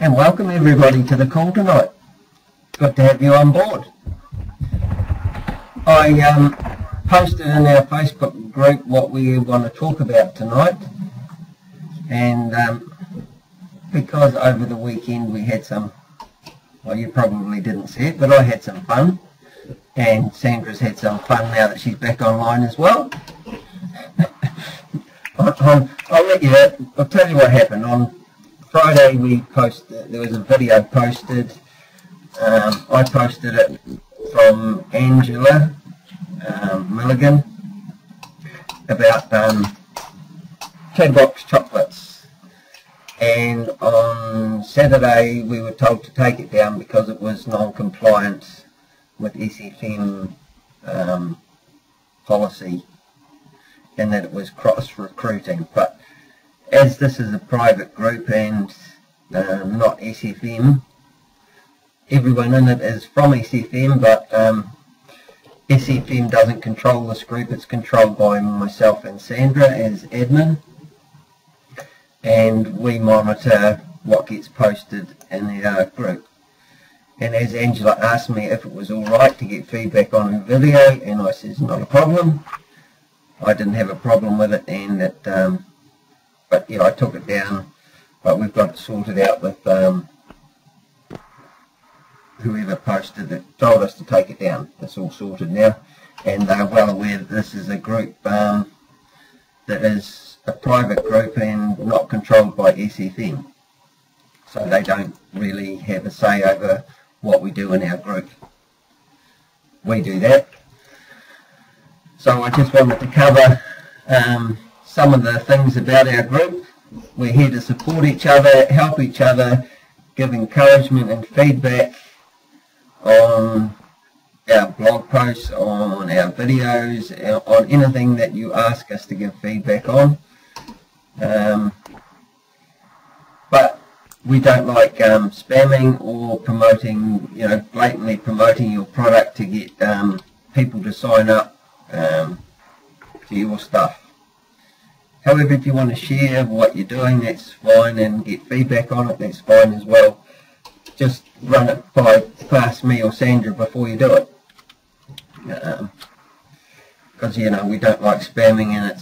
And welcome everybody to the call tonight. Good to have you on board. I posted in our Facebook group what we want to talk about tonight, and because over the weekend we had some, well, you probably didn't see it, but I had some fun, and Sandra's had some fun now that she's back online as well. I'll tell you what happened. On Friday there was a video posted. I posted it from Angela Milligan about Chatterbox chocolates, and on Saturday we were told to take it down because it was non-compliant with SFM policy, and that it was cross-recruiting. But as this is a private group and not SFM, everyone in it is from SFM, but SFM doesn't control this group. It's controlled by myself and Sandra as admin, and we monitor what gets posted in our group. And as Angela asked me if it was alright to get feedback on a video, and I said not a problem. I didn't have a problem with it, and it, but yeah, I took it down, but we've got it sorted out with whoever posted it, told us to take it down. It's all sorted now, and they're well aware that this is a group that is a private group and not controlled by SFM, so they don't really have a say over what we do in our group. We do that. So I just wanted to cover some of the things about our group. We're here to support each other, help each other, give encouragement and feedback on our blog posts, on our videos, on anything that you ask us to give feedback on. But we don't like spamming or promoting, blatantly promoting your product to get people to sign up to your stuff. However, if you want to share what you're doing, that's fine, and get feedback on it, that's fine as well. Just run it past me or Sandra before you do it, because we don't like spamming, and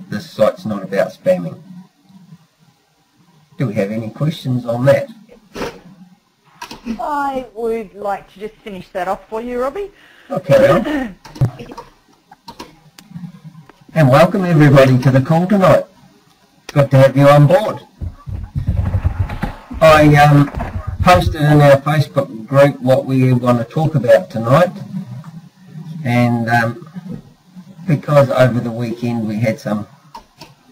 this site's not about spamming. Do we have any questions on that? I would like to just finish that off for you, Robbie. Okay. And welcome everybody to the call tonight. Good to have you on board. I posted in our Facebook group what we want to talk about tonight, and because over the weekend we had some,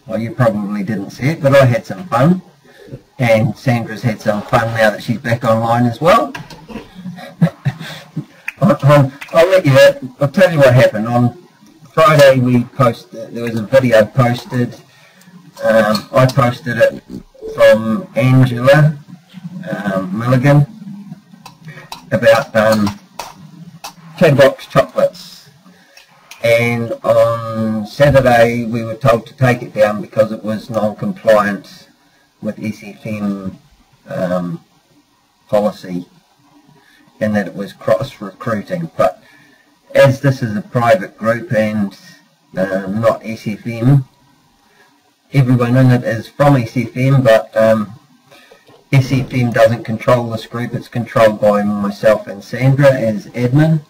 well, you probably didn't see it, but I had some fun, and Sandra's had some fun now that she's back online as well. I'll tell you what happened. On Friday there was a video posted. I posted it from Angela Milligan about Chatterbox chocolates, and on Saturday we were told to take it down because it was non-compliant with SFM policy, and that it was cross-recruiting. But as this is a private group and not SFM, everyone in it is from SFM, but SFM doesn't control this group. It's controlled by myself and Sandra as admin,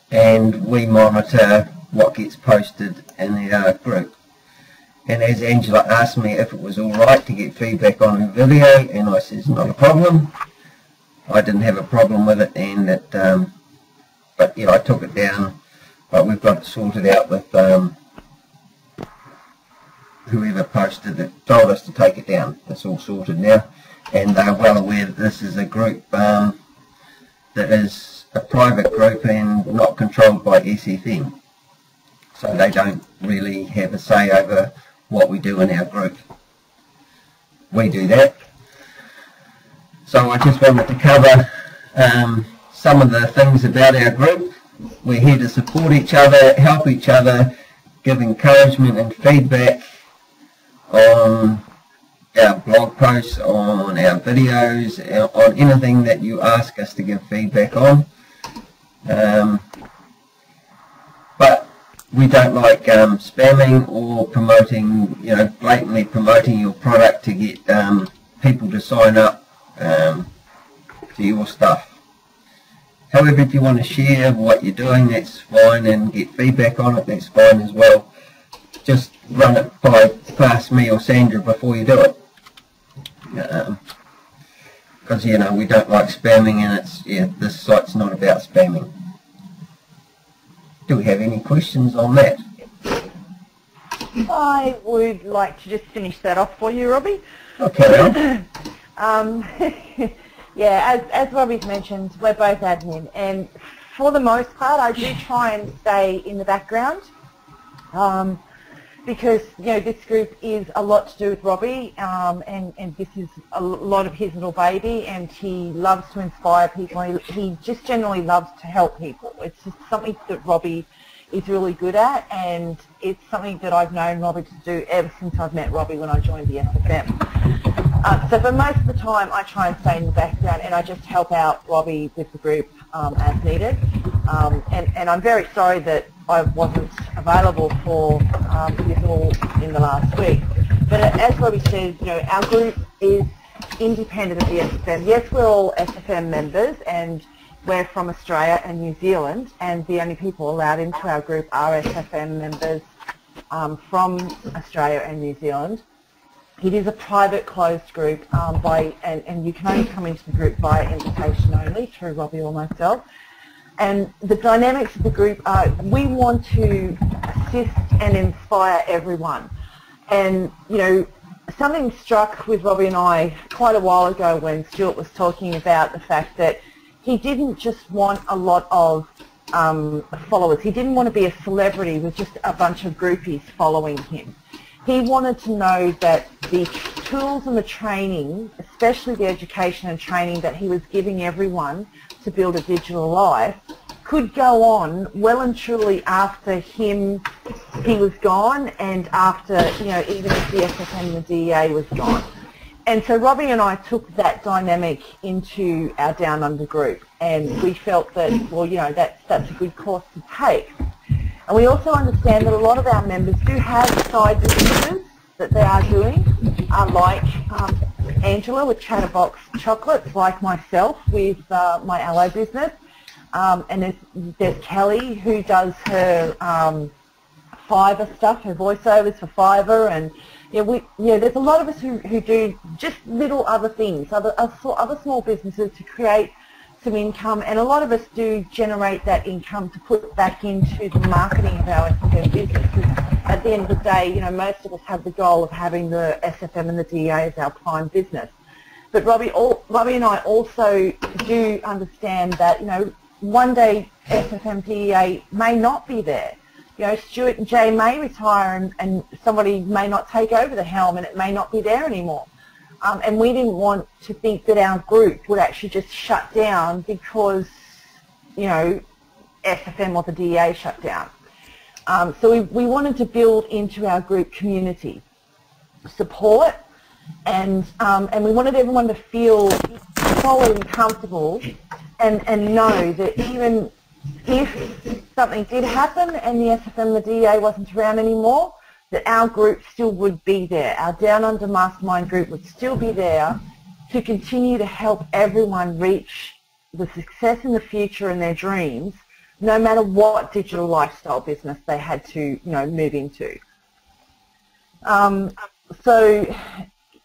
and we monitor what gets posted in our group. And as Angela asked me if it was alright to get feedback on a video, and I said not a problem. I didn't have a problem with it, and it, but yeah, I took it down, but we've got it sorted out with whoever posted it, told us to take it down. It's all sorted now, and they're well aware that this is a group that is a private group and not controlled by SFM, so they don't really have a say over what we do in our group. We do that. So I just wanted to cover some of the things about our group. We're here to support each other, help each other, give encouragement and feedback on our blog posts, on our videos, on anything that you ask us to give feedback on. But we don't like spamming or promoting, blatantly promoting your product to get people to sign up to your stuff. However, if you want to share what you're doing, that's fine, and get feedback on it, that's fine as well. Just run it past me or Sandra before you do it. Because, we don't like spamming, and this site's not about spamming. Do we have any questions on that? I would like to just finish that off for you, Robbie. Okay. Yeah, as Robbie's mentioned, we're both admin, and for the most part, I do try and stay in the background, because this group is a lot to do with Robbie, and this is a lot of his little baby, and he loves to inspire people. He just generally loves to help people. It's just something that Robbie is really good at, and it's something that I've known Robbie to do ever since I've met Robbie when I joined the SFM. So for most of the time, I try and stay in the background, and I just help out Robbie with the group as needed. And I'm very sorry that I wasn't available for this all in the last week. But as Robbie says, our group is independent of the SFM. Yes, we're all SFM members, and we're from Australia and New Zealand, and the only people allowed into our group are SFM members from Australia and New Zealand. It is a private closed group, and you can only come into the group by invitation only through Robbie or myself. And the dynamics of the group are, we want to assist and inspire everyone. And, something struck with Robbie and I quite a while ago when Stuart was talking about the fact that he didn't just want a lot of followers. He didn't want to be a celebrity with just a bunch of groupies following him. He wanted to know that the tools and the training, especially the education and training that he was giving everyone to build a digital life, could go on well and truly after he was gone, and after, even if the SFM and the DEA was gone. And so Robbie and I took that dynamic into our Downunder group, and we felt that, that's a good course to take. And we also understand that a lot of our members do have side businesses that they are doing, like Angela with Chatterbox Chocolates, like myself with my aloe business, and there's Kelly who does her Fiverr stuff, her voiceovers for Fiverr, and there's a lot of us who do just little other things, other small businesses to create some income, and a lot of us do generate that income to put back into the marketing of our SFM business. At the end of the day, most of us have the goal of having the SFM and the DEA as our prime business. But Robbie and I also do understand that, one day SFM DEA may not be there. Stuart and Jay may retire, and somebody may not take over the helm, and it may not be there anymore. And we didn't want to think that our group would actually just shut down because, SFM or the DEA shut down. So we wanted to build into our group community support, and we wanted everyone to feel solid and comfortable, and know that even if something did happen and the SFM and the DEA wasn't around anymore, that our group still would be there. Our Downunder Mastermind group would still be there to continue to help everyone reach the success in the future and their dreams, no matter what digital lifestyle business they had to, move into.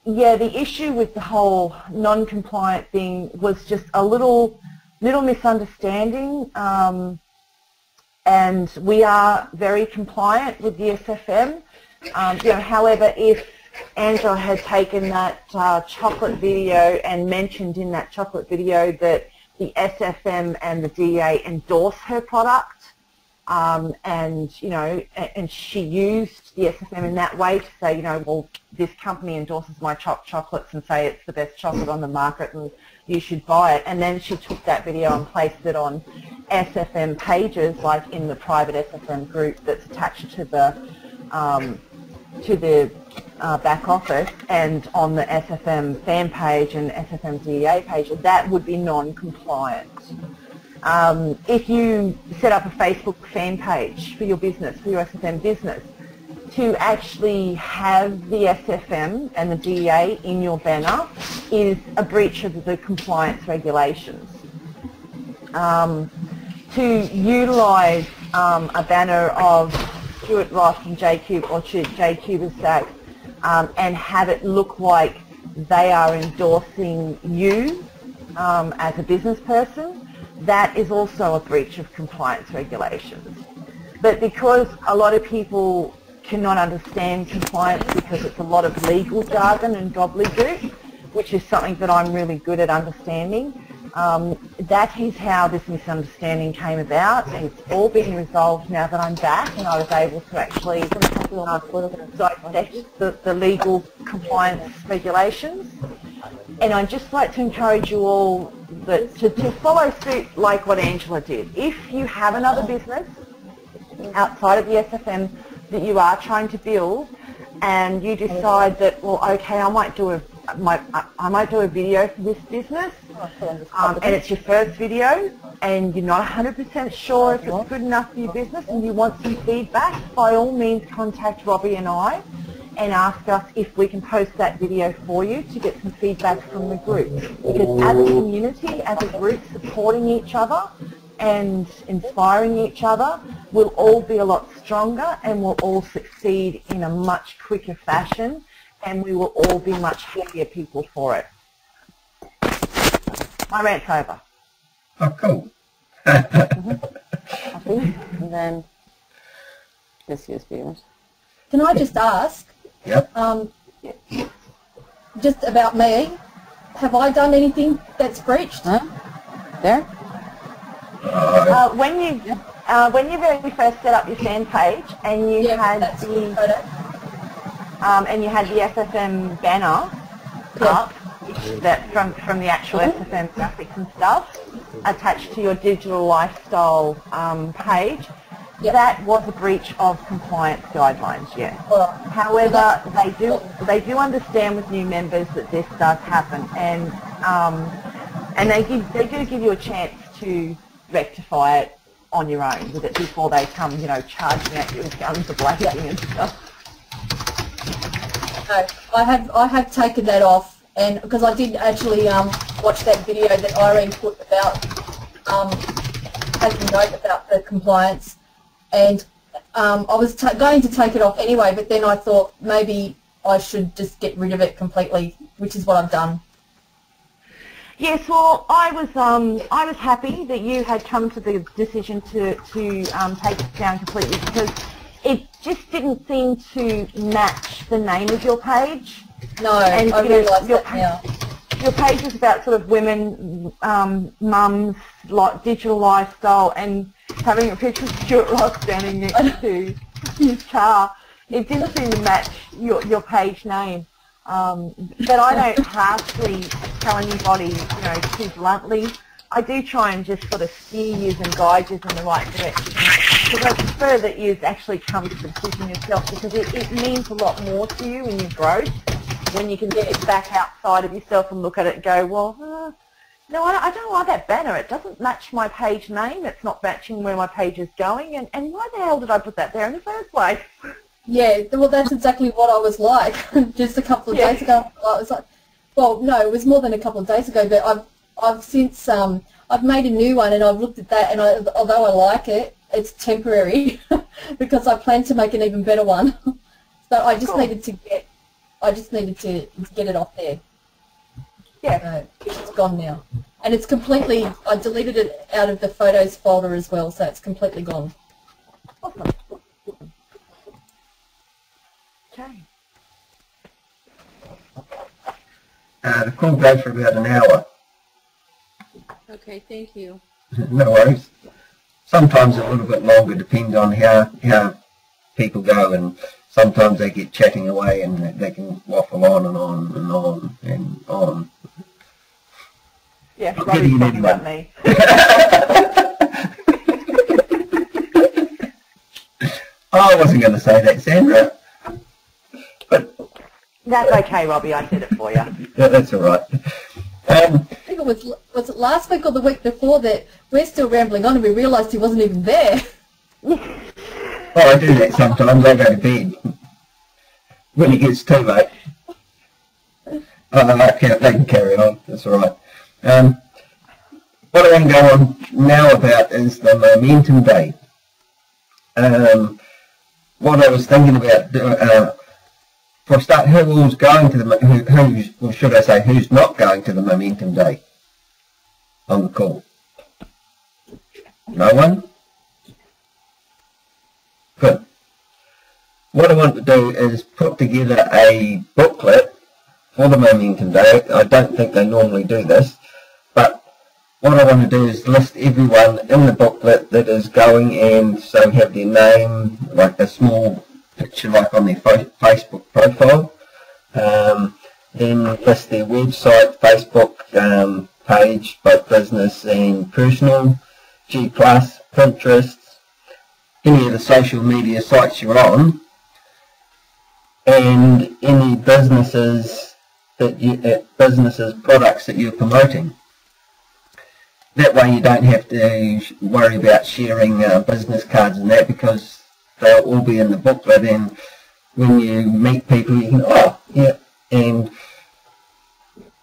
The issue with the whole non-compliant thing was just a little misunderstanding, and we are very compliant with the SFM. However, if Angela had taken that chocolate video and mentioned in that chocolate video that the SFM and the DEA endorse her product, and she used the SFM in that way to say, well, this company endorses my chocolates and say it's the best chocolate on the market and you should buy it. And then she took that video and placed it on SFM pages, like in the private SFM group that's attached to the back office and on the SFM fan page and SFM DEA page, that would be non-compliant. If you set up a Facebook fan page for your business, for your SFM business, to actually have the SFM and the DEA in your banner is a breach of the compliance regulations. To utilise a banner of Stuart Ross and J-Cube or J-Cube as Saks and have it look like they are endorsing you as a business person, that is also a breach of compliance regulations. But because a lot of people cannot understand compliance because it's a lot of legal jargon and gobbledygook, which is something that I'm really good at understanding, that is how this misunderstanding came about, and it's all been resolved now that I'm back and I was able to actually dissect the legal compliance regulations. And I'd just like to encourage you all to follow suit like what Angela did. If you have another business outside of the SFM that you are trying to build and you decide that, well, okay, I might do a video for this business, and it's your first video and you're not 100% sure if it's good enough for your business and you want some feedback, by all means contact Robbie and I and ask us if we can post that video for you to get some feedback from the group. Because as a community, as a group, supporting each other and inspiring each other, we'll all be a lot stronger and we'll all succeed in a much quicker fashion, and we will all be much happier people for it. My rant's over. Oh, cool. Happy? And then this year's viewers. Can I just ask, Yep. just about me, have I done anything that's breached? Huh? There? When you very first set up your fan page and you had the SFM banner up, that from the actual SFM graphics and stuff attached to your digital lifestyle page, that was a breach of compliance guidelines, yes. However, they do understand with new members that this does happen, and they do give you a chance to rectify it on your own with it before they come, charging at you with guns blazing and stuff. No, I have taken that off, and because I did actually watch that video that Irene put about taking note about the compliance, and I was going to take it off anyway, but then I thought maybe I should just get rid of it completely, which is what I've done. Yes, well, I was happy that you had come to the decision to take it down completely, because it just didn't seem to match the name of your page. No, and I realise that now. Your page is about sort of women, mums, like digital lifestyle, and having a picture of Stuart Ross standing next to his car. It didn't seem to match your page name. But I don't harshly tell anybody, too bluntly. I do try and just sort of steer you and guide you in the right direction, because I prefer that you actually come to the decision yourself, because it means a lot more to you in your growth when you can get back outside of yourself and look at it and go, well, no, I don't like that banner. It doesn't match my page name. It's not matching where my page is going. And why the hell did I put that there in the first place? Yeah, well, that's exactly what I was like just a couple of days ago. I was like, well, no, it was more than a couple of days ago, but I've since I've made a new one, and I've looked at that, and although I like it, it's temporary because I plan to make an even better one. So I just needed to get it off there. Yeah, it's gone now, and it's completely. I deleted it out of the photos folder as well, so it's completely gone. Awesome. Okay. The call goes for about an hour. Okay, thank you. No worries. Sometimes a little bit longer, depending on how people go, and sometimes they get chatting away and they can waffle on and on and on and on. Yeah, Robbie's talking about me. I wasn't going to say that, Sandra. But That's okay, Robbie. I said it for you. Yeah, that's all right. I think it was it last week or the week before that we're still rambling on and we realised he wasn't even there. Oh, I do that sometimes. I go to bed when it gets too late. They can carry on. That's all right. What I want to go on now about is the Momentum Day. What I was thinking about, for a start, who's going to the, or should I say, who's not going to the Momentum Day on the call? No one? Good. What I want to do is put together a booklet for the Momentum Day. I don't think they normally do this, but what I want to do is list everyone in the booklet that is going, and so have their name, like a small picture like on their Facebook profile, then list their website, Facebook page, both business and personal, G+, Pinterest, any of the social media sites you're on, and any businesses products that you're promoting. That way you don't have to worry about sharing business cards and that, because they'll all be in the booklet, and when you meet people you can, oh yeah, and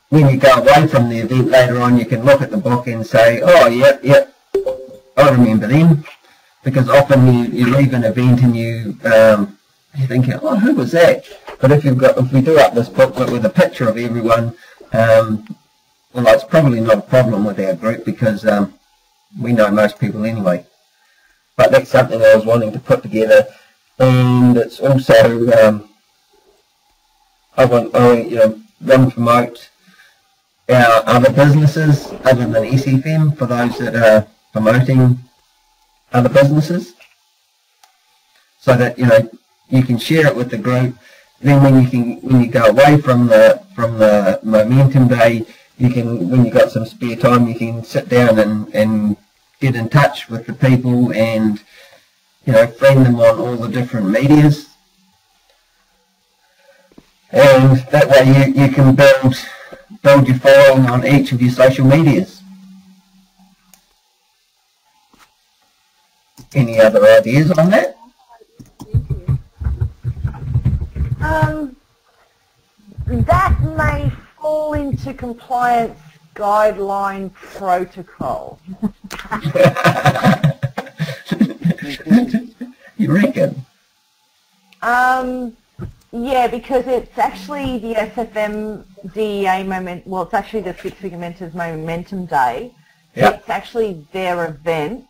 when you go away from the event later on you can look at the book and say, oh yeah, I remember them, because often you leave an event and you're thinking, oh, who was that? But if we do up this booklet with a picture of everyone, well, it's probably not a problem with our group, because we know most people anyway. But that's something I was wanting to put together, and it's also I want to promote our other businesses other than SFM, for those that are promoting other businesses, so that you can share it with the group. Then when you go away from the Momentum Day, you can, when you've got some spare time, you can sit down and get in touch with the people and friend them on all the different medias, and that way you can build your following on each of your social medias. Any other ideas on that? That may fall into compliance guideline protocol. You reckon? Yeah, because it's actually the SFM DEA moment. Well, it's actually the Six Figure Mentors Momentum Day. Yep. It's actually their event.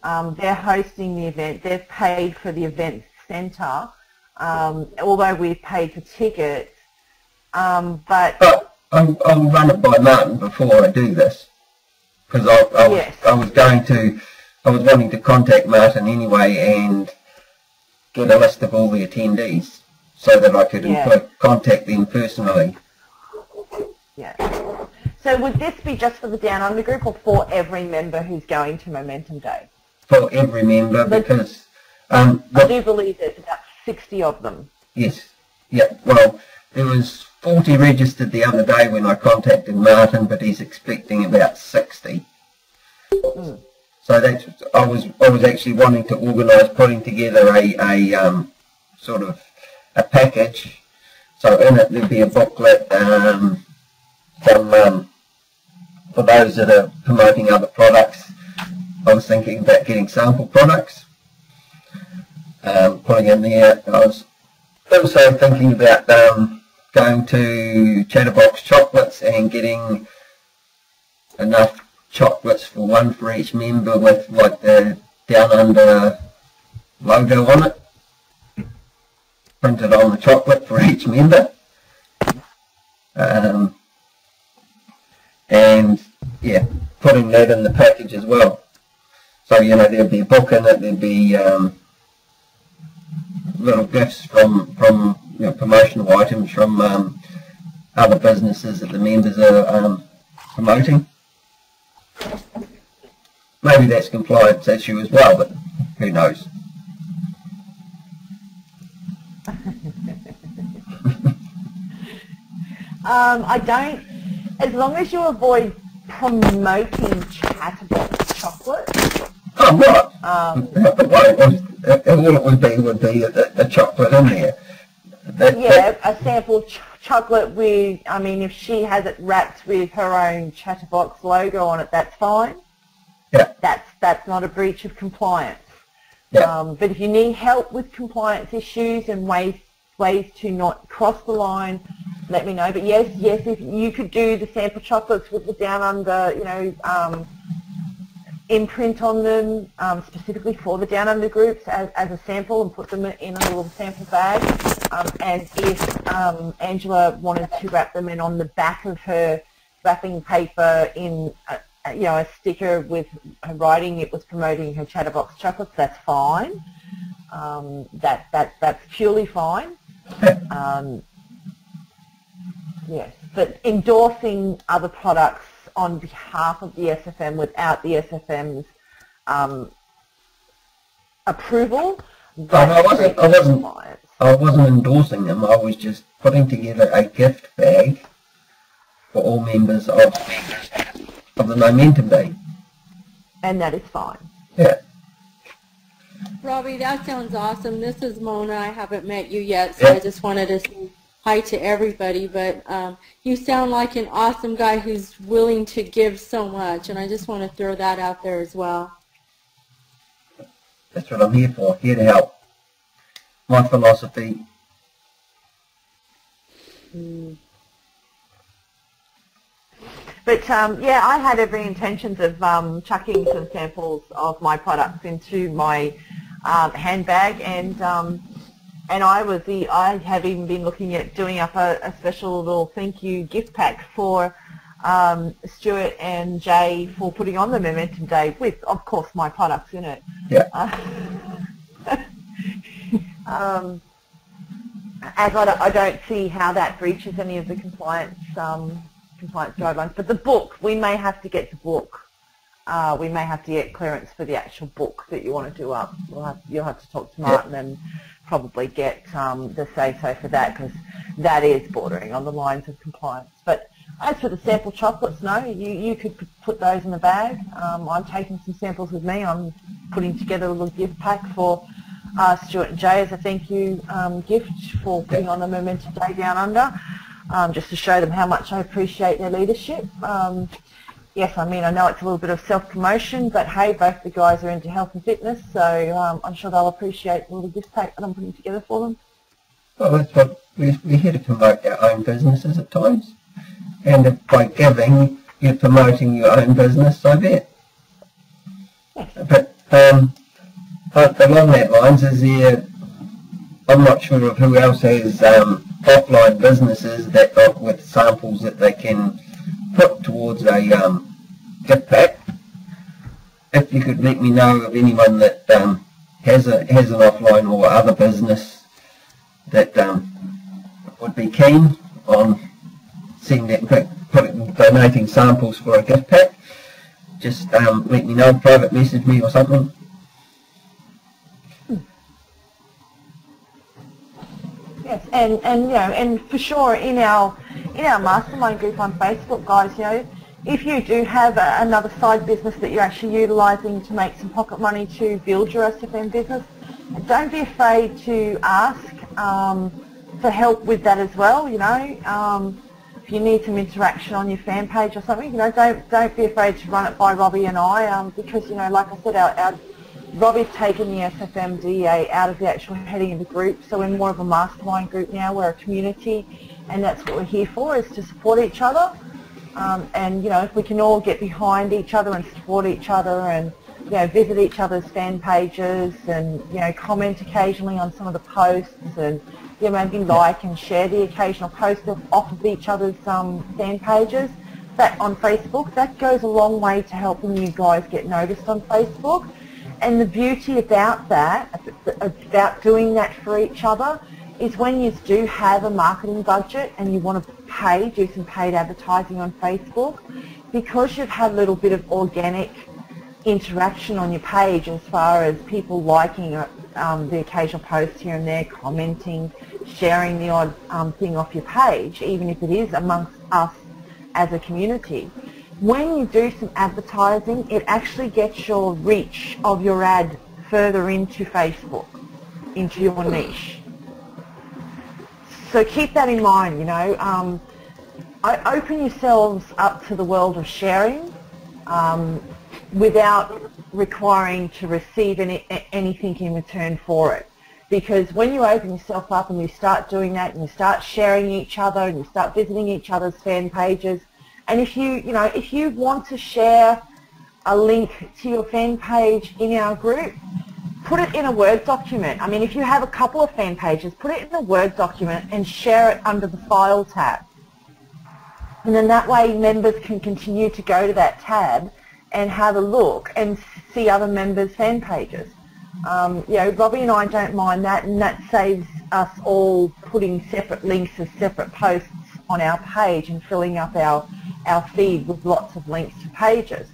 They're hosting the event. They've paid for the event centre, although we've paid for tickets. But I'll run it by Martin before I do this, because I was wanting to contact Martin anyway and get a list of all the attendees so that I could contact them personally. Yeah. So would this be just for the Downunder group, or for every member who's going to Momentum Day? For every member, because I do believe there's about 60 of them. Yes. Yeah. Well, there was 40 registered the other day when I contacted Martin, but he's expecting about 60. Mm. So that's, I was actually wanting to organise putting together a sort of a package. So in it there'd be a booklet for those that are promoting other products. I was thinking about getting sample products, putting in there. I was also thinking about going to Chatterbox Chocolates and getting enough chocolates for one for each member with like the Downunder logo on it, printed on the chocolate for each member, and yeah, putting that in the package as well. So there'd be a book in it, there'd be little gifts from promotional items from other businesses that the members are promoting. Maybe that's a compliance issue as well, but who knows? I don't, as long as you avoid promoting Chatterbox chocolate. Oh, what? All it would be a chocolate in there. A sample chocolate with, I mean, if she has it wrapped with her own Chatterbox logo on it, that's fine. Yeah. That's not a breach of compliance. Yeah. But if you need help with compliance issues and ways to not cross the line, let me know. But yes, if you could do the sample chocolates with the Downunder, imprint on them specifically for the Downunder groups as a sample and put them in a little sample bag. And if Angela wanted to wrap them in on the back of her wrapping paper in a sticker with her writing, it was promoting her Chatterbox chocolates, that's fine. That's purely fine. Yes, but endorsing other products on behalf of the SFM without the SFM's approval, I wasn't endorsing them. I was just putting together a gift bag for all members of the Momentum Day. And that is fine. Yeah. Robbie, that sounds awesome. This is Mona. I haven't met you yet, so I just wanted to say hi to everybody. But you sound like an awesome guy who's willing to give so much, and I just want to throw that out there as well. That's what I'm here for, here to help. My philosophy. But I had every intentions of chucking some samples of my products into my handbag, and I have even been looking at doing up a special little thank you gift pack for Stuart and Jay for putting on the Momentum Day with, of course, my products in it. Yeah. As I don't see how that breaches any of the compliance guidelines. But the book, we may have to get the book. We may have to get clearance for the actual book that you want to do up. You'll have to talk to Martin and probably get the say-so for that, because that is bordering on the lines of compliance. But as for the sample chocolates, no, you could put those in the bag. I'm taking some samples with me. I'm putting together a little gift pack for Stuart and Jay as a thank you gift for putting on the Momentum Day Down Under, just to show them how much I appreciate their leadership. Yes, I mean, I know it's a little bit of self-promotion, but hey, both the guys are into health and fitness, so I'm sure they'll appreciate the little gift pack that I'm putting together for them. Well, that's what we're here to promote our own businesses at times. And if by giving, you're promoting your own business, so be it. Yes. But along that lines, is there, I'm not sure of who else has offline businesses that with samples that they can put towards a gift pack. If you could let me know of anyone that has an offline or other business that would be keen on seeing that, donating samples for a gift pack, just let me know, private message me or something. Yes, and for sure in our mastermind group on Facebook, guys, if you do have another side business that you're actually utilising to make some pocket money to build your SFM business, don't be afraid to ask for help with that as well. If you need some interaction on your fan page or something, don't be afraid to run it by Robbie and I, because like I said, Robbie's taken the SFM DEA out of the actual heading of the group, so we're more of a mastermind group now. We're a community, and that's what we're here for, is to support each other. And if we can all get behind each other and support each other, and visit each other's fan pages, and comment occasionally on some of the posts, and maybe like and share the occasional post off of each other's fan pages. That on Facebook, that goes a long way to helping you guys get noticed on Facebook. And the beauty about that, about doing that for each other, is when you do have a marketing budget and you want to do some paid advertising on Facebook, because you've had a little bit of organic interaction on your page as far as people liking the occasional post here and there, commenting, sharing the odd thing off your page, even if it is amongst us as a community. When you do some advertising, it actually gets your reach of your ad further into Facebook, into your niche. So keep that in mind, you know. Open yourselves up to the world of sharing without requiring to receive anything in return for it. Because when you open yourself up and you start doing that and you start sharing each other and you start visiting each other's fan pages, and if you want to share a link to your fan page in our group, put it in a Word document. I mean, if you have a couple of fan pages, put it in a Word document and share it under the File tab. And then that way members can continue to go to that tab and have a look and see other members' fan pages. You know, Robbie and I don't mind that, and that saves us all putting separate links as separate posts on our page and filling up our feed with lots of links to pages.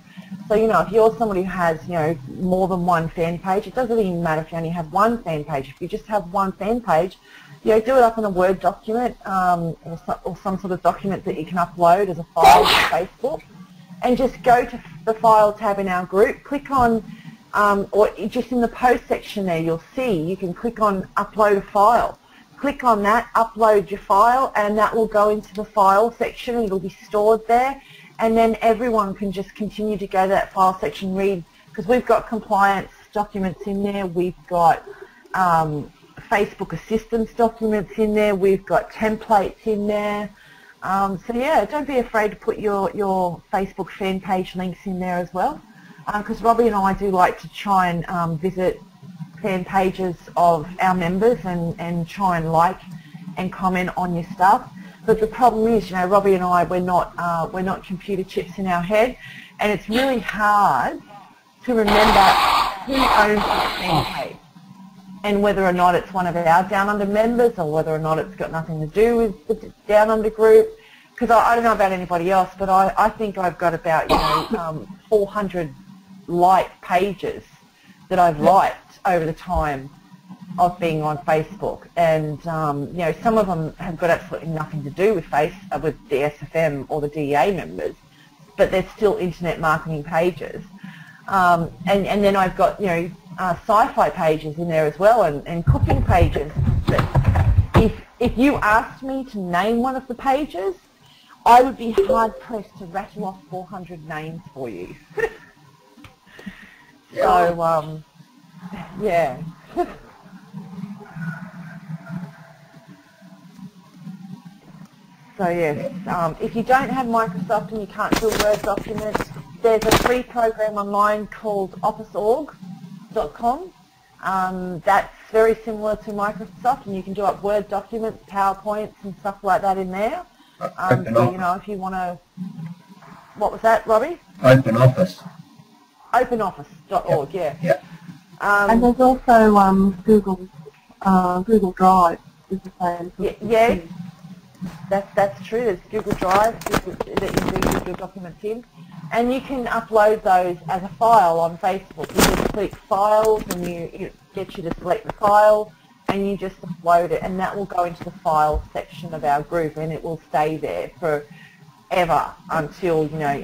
So, you know, if you're somebody who has, you know, more than one fan page, it doesn't even matter if you only have one fan page. If you just have one fan page, you know, do it up in a Word document or some sort of document that you can upload as a file to Facebook, and just go to the File tab in our group, click on, or just in the post section there, you'll see you can click on Upload a File. Click on that, upload your file, and that will go into the File section and it'll be stored there. And then everyone can just continue to go to that File section, read, because we've got compliance documents in there, we've got Facebook assistance documents in there, we've got templates in there. So yeah, don't be afraid to put your Facebook fan page links in there as well, because Robbie and I do like to try and visit fan pages of our members and try and like and comment on your stuff. But the problem is, you know, Robbie and I, we're not computer chips in our head, and it's really hard to remember who owns the fan page and whether or not it's one of our Downunder members or whether or not it's got nothing to do with the Downunder group. Because I don't know about anybody else, but I think I've got about, you know, 400 like pages that I've liked over the time of being on Facebook, and you know, some of them have got absolutely nothing to do with with the SFM or the DEA members, but they're still internet marketing pages. And then I've got, you know, sci-fi pages in there as well, and cooking pages. But if you asked me to name one of the pages, I would be hard pressed to rattle off 400 names for you. So yeah. So yes, if you don't have Microsoft and you can't do a Word document, there's a free program online called officeorg.com. That's very similar to Microsoft, and you can do up Word documents, PowerPoints and stuff like that in there. So, you know, if you want to... What was that, Robbie? Open Office. OpenOffice.org, yep. yeah. And there's also Google Drive is the same. Yeah. That's true. There's Google Drive that you do your documents in, and you can upload those as a file on Facebook. You just click Files, and it gets you to select the file, and you just upload it, and that will go into the File section of our group, and it will stay there forever until, you know,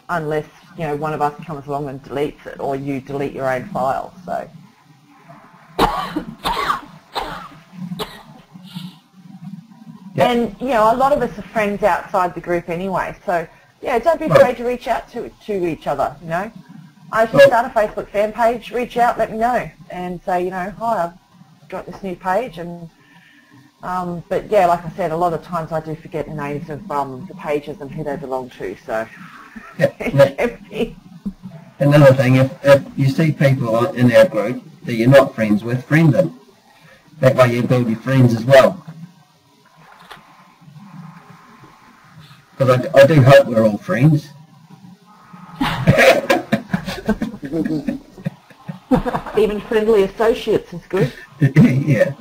unless, you know, one of us comes along and deletes it, or you delete your own file. So. Yep. And, you know, a lot of us are friends outside the group anyway, so, yeah, don't be afraid to reach out to each other, you know. If you start a Facebook fan page, reach out, let me know, and say, you know, hi, I've got this new page, and, but, yeah, like I said, a lot of times I do forget the names of the pages and who they belong to, so. Yep. Another thing, if you see people in our group that you're not friends with, friend them. That way you build your friends as well. Because I do hope we're all friends. Even friendly associates is good. Yeah.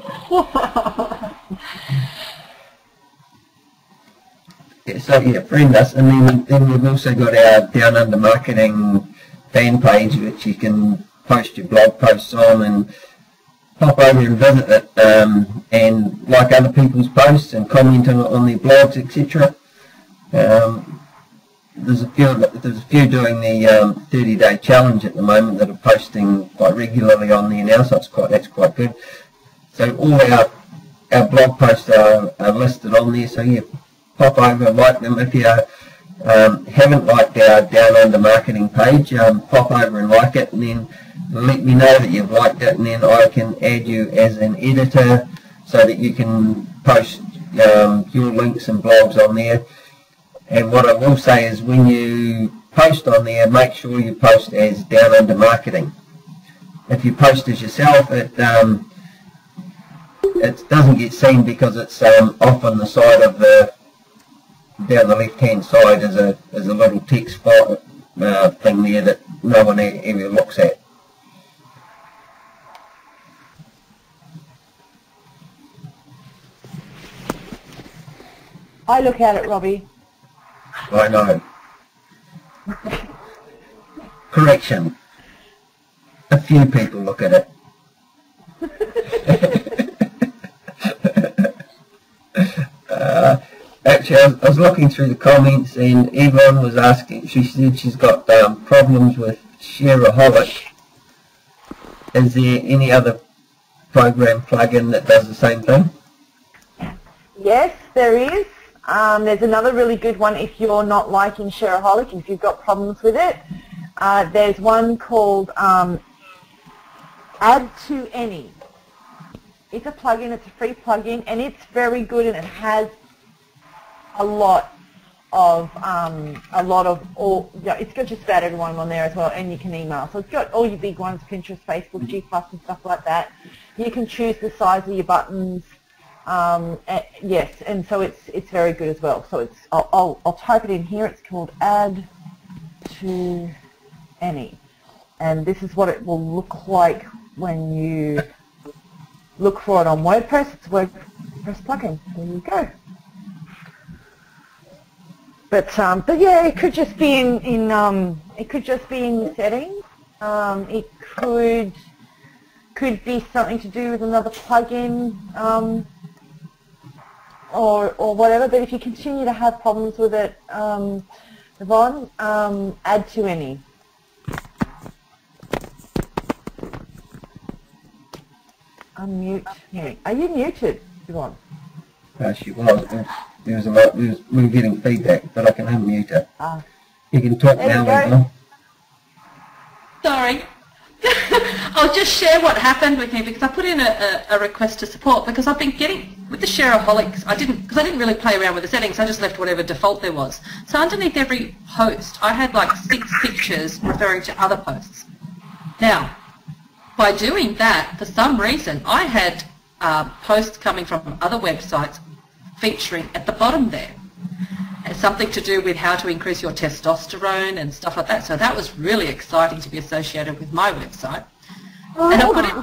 Yeah, so yeah, friend us, and then we've also got our Downunder marketing fan page, which you can post your blog posts on, and pop over and visit it, and like other people's posts and comment on their blogs, etc. There's a few doing the 30-day challenge at the moment that are posting quite regularly on there now, so that's quite good. So all our blog posts are listed on there, so yeah, pop over and like them. If you haven't liked our Downunder marketing page, pop over and like it, and then let me know that you've liked it, and then I can add you as an editor so that you can post your links and blogs on there. And what I will say is, when you post on there, make sure you post as Downunder Marketing. If you post as yourself, it doesn't get seen because it's off on the side of down the left-hand side is a little text file, thing there that no one ever looks at. I look at it, Robbie. I know. Correction. A few people look at it. Actually, I was looking through the comments, and Yvonne was asking, she said she's got problems with Shareaholic. Is there any other program plugin that does the same thing? Yes, there is. There's another really good one if you're not liking Shareaholic, if you've got problems with it. There's one called Add to Any. It's a plugin, it's a free plugin, and it's very good, and it has a lot of all, yeah, it's got just about everyone on there as well, and you can email. So it's got all your big ones, Pinterest, Facebook, G+, and stuff like that. You can choose the size of your buttons. Yes, and so it's very good as well. So it's I'll type it in here. It's called Add to Any, and this is what it will look like when you look for it on WordPress. It's a WordPress plugin. There you go. But yeah, it could just be in the settings. It could be something to do with another plugin. Or whatever, but if you continue to have problems with it, Yvonne, add to any. Unmute me. Are you muted, Yvonne? She was. There was a lot. We were getting feedback, but I can unmute her. You can talk now, Yvonne. Sorry. I'll just share what happened with me, because I put in a request to support, because I've been getting, with the Shareaholics, I didn't really play around with the settings, I just left whatever default there was. So underneath every post, I had like 6 pictures referring to other posts. Now, by doing that, for some reason, I had posts coming from other websites featuring at the bottom there. It's something to do with how to increase your testosterone and stuff like that. So that was really exciting to be associated with my website. And I put it,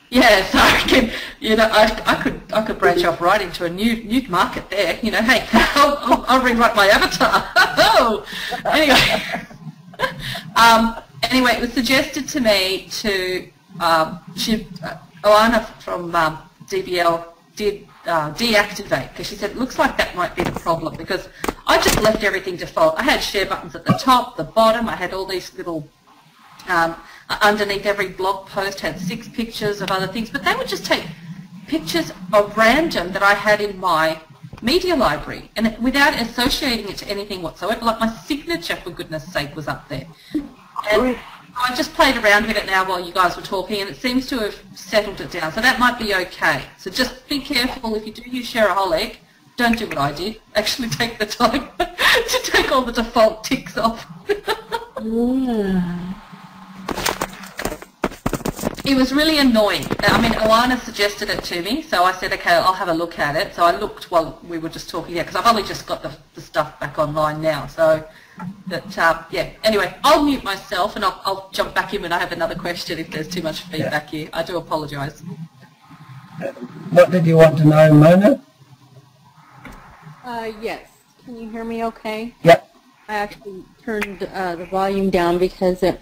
yeah, so I can, you know, I could branch off right into a new market there. You know, hey, I'll rewrite my avatar. Anyway, anyway, it was suggested to me to Oana from DBL did deactivate, because she said it looks like that might be the problem, because I just left everything default. I had share buttons at the top, the bottom, I had all these little, underneath every blog post had 6 pictures of other things, but they would just take pictures of random that I had in my media library, and without associating it to anything whatsoever. Like my signature, for goodness sake, was up there. And I just played around with it now while you guys were talking, and it seems to have settled it down. So that might be okay. So just be careful if you do use Shareaholic. Don't do what I did. Actually take the time to take all the default ticks off. It was really annoying. I mean, Oana suggested it to me, so I said, okay, I'll have a look at it. So I looked while we were just talking, because I've only just got the stuff back online now. So that, yeah, anyway, I'll mute myself, and I'll jump back in when I have another question if there's too much feedback here. I do apologise. What did you want to know, Mona? Yes. Can you hear me okay? Yep. I actually turned the volume down because it,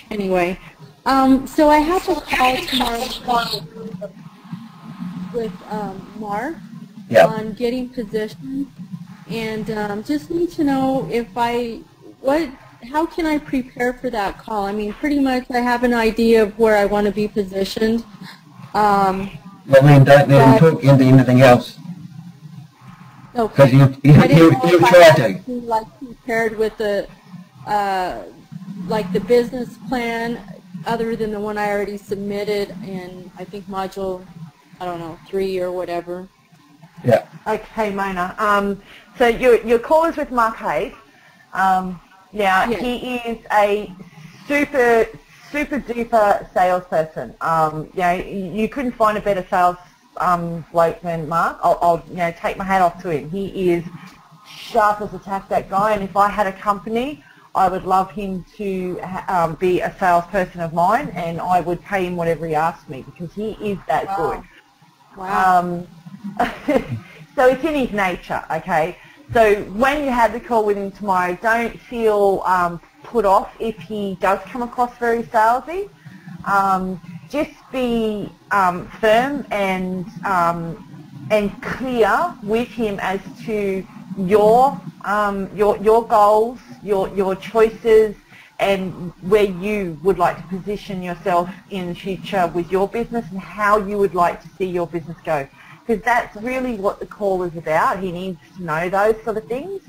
anyway. So I have a call tomorrow. with Mark Yeah. on getting positioned, and just need to know how can I prepare for that call? I mean, pretty much I have an idea of where I want to be positioned. Well, then don't let him talk into anything else. Because Okay. you try to. Like prepared with the like the business plan, other than the one I already submitted, and I think module, I don't know, 3 or whatever. Yeah. Okay, Mona. So your call is with Mark Hayes. Now, Yes. he is a super duper salesperson. You couldn't find a better sales bloke than Mark. I'll take my hat off to him. He is sharp as a tack, that guy. And if I had a company, I would love him to be a salesperson of mine, and I would pay him whatever he asked me, because he is that good. Wow. So it's in his nature, okay? So when you have the call with him tomorrow, don't feel put off if he does come across very salesy. Just be firm and clear with him as to your goals, your choices, and where you would like to position yourself in the future with your business, and how you would like to see your business go. Because that's really what the call is about. He needs to know those sort of things.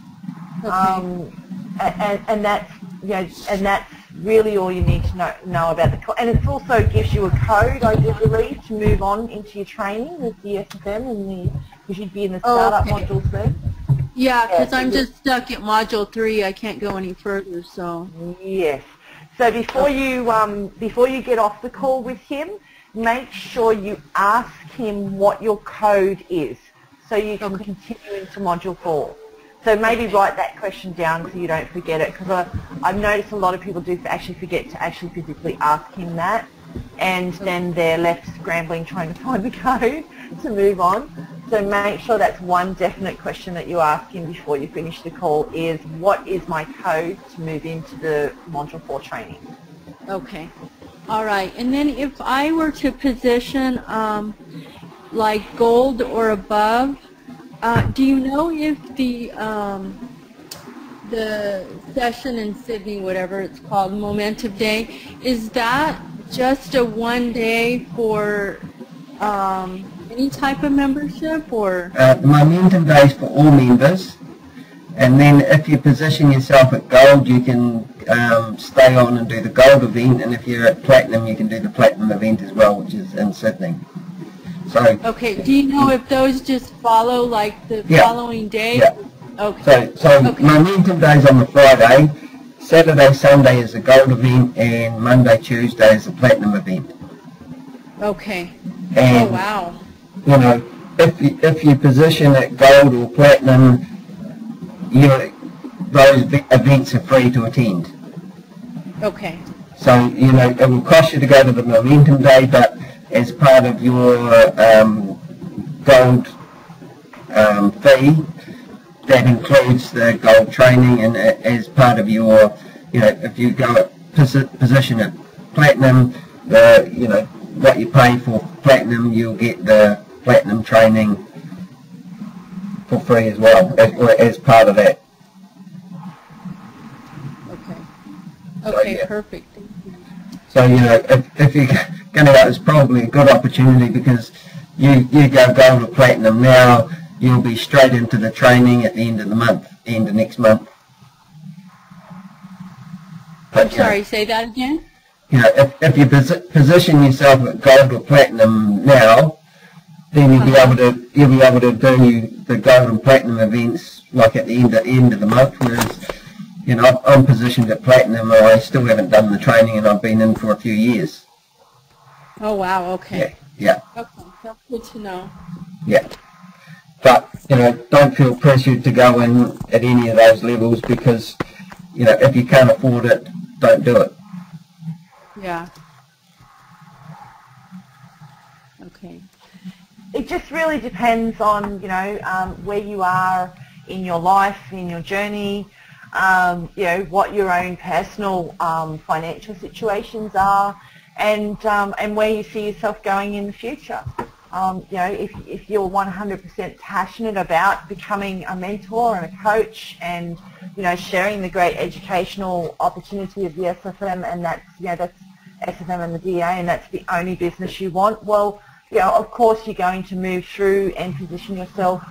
Okay. And that's really all you need to know about the call. And it also gives you a code, I do believe, to move on into your training with the SFM, and you should be in the startup modules there. Yeah, because I'm just stuck at module 3. I can't go any further. So. Yes. So before you get off the call with him, make sure you ask him what your code is, so you can continue into module 4. So maybe write that question down so you don't forget it, because I've noticed a lot of people do actually forget to actually physically ask him that, and then they're left scrambling trying to find the code to move on. So make sure that's one definite question that you ask him before you finish the call is, what is my code to move into the module 4 training? Okay. All right. And then if I were to position like gold or above, do you know if the session in Sydney, whatever it's called, Momentum Day, is that just a 1 day for any type of membership, or? The Momentum Day is for all members, and then if you position yourself at gold, you can stay on and do the gold event, and if you're at platinum, you can do the platinum event as well, which is in Sydney. So. Okay. Do you know if those just follow like the following day? Yeah. Okay. So Momentum Day is on the Friday. Saturday, Sunday is the gold event, and Monday, Tuesday is the platinum event. Okay. And, oh wow. You know, if you position at gold or platinum, those events are free to attend. Okay. So, you know, it will cost you to go to the Momentum Day, but as part of your gold fee, that includes the gold training, and as part of your, you know, if you go at position at platinum, what you pay for platinum, you'll get the platinum training for free as well, as part of that. Okay, So, perfect. So, you know, if you're going to go, it's probably a good opportunity, because you go gold or platinum now, you'll be straight into the training at the end of the month, end of next month. But, I'm sorry, say that again? You know, if you position yourself at gold or platinum now, then you'll be able to do the gold and platinum events like at the end of the month. Whereas, you know, I'm positioned at platinum, and I still haven't done the training, and I've been in for a few years. Oh wow. Okay. Yeah. Okay, that's good to know. Yeah. But, you know, don't feel pressured to go in at any of those levels, because, you know, if you can't afford it, don't do it. Yeah. Okay. It just really depends on, you know, where you are in your life, in your journey, you know, what your own personal financial situations are, and where you see yourself going in the future. if you're 100% passionate about becoming a mentor and a coach and, sharing the great educational opportunity of the SFM, and that's SFM and the DA, and that's the only business you want, well, of course you're going to move through and position yourself,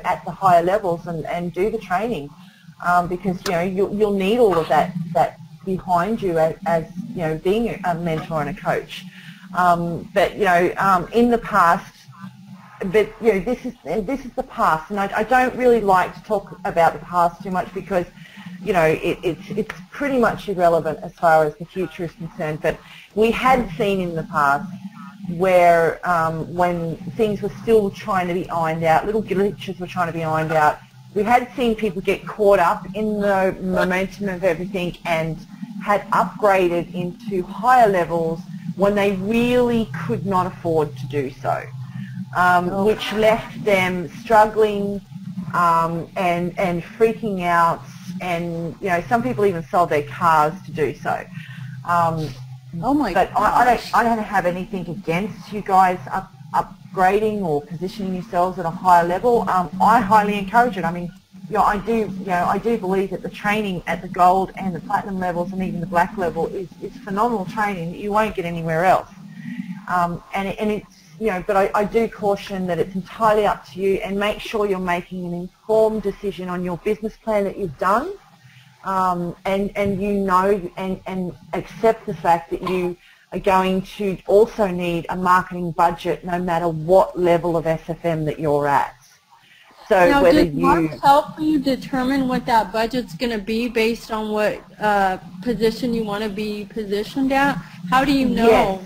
at the higher levels and do the training, because, you'll need all of that behind you as being a mentor and a coach. But in the past, this is the past, and I don't really like to talk about the past too much because it's pretty much irrelevant as far as the future is concerned. But we had seen in the past where when things were still trying to be ironed out, little glitches were trying to be ironed out, we had seen people get caught up in the momentum of everything and had upgraded into higher levels when they really could not afford to do so, which left them struggling and freaking out, and some people even sold their cars to do so. Oh my But gosh. I don't have anything against you guys upgrading or positioning yourselves at a higher level. I highly encourage it. I mean, I do believe that the training at the gold and the platinum levels and even the black level is phenomenal training that you won't get anywhere else. And it's but I do caution that it's entirely up to you, and make sure you're making an informed decision on your business plan that you've done, and and accept the fact that you are going to also need a marketing budget no matter what level of SFM that you're at. So Now, whether does Mark help you determine what that budget's going to be based on what position you want to be positioned at? How do you know? Yes.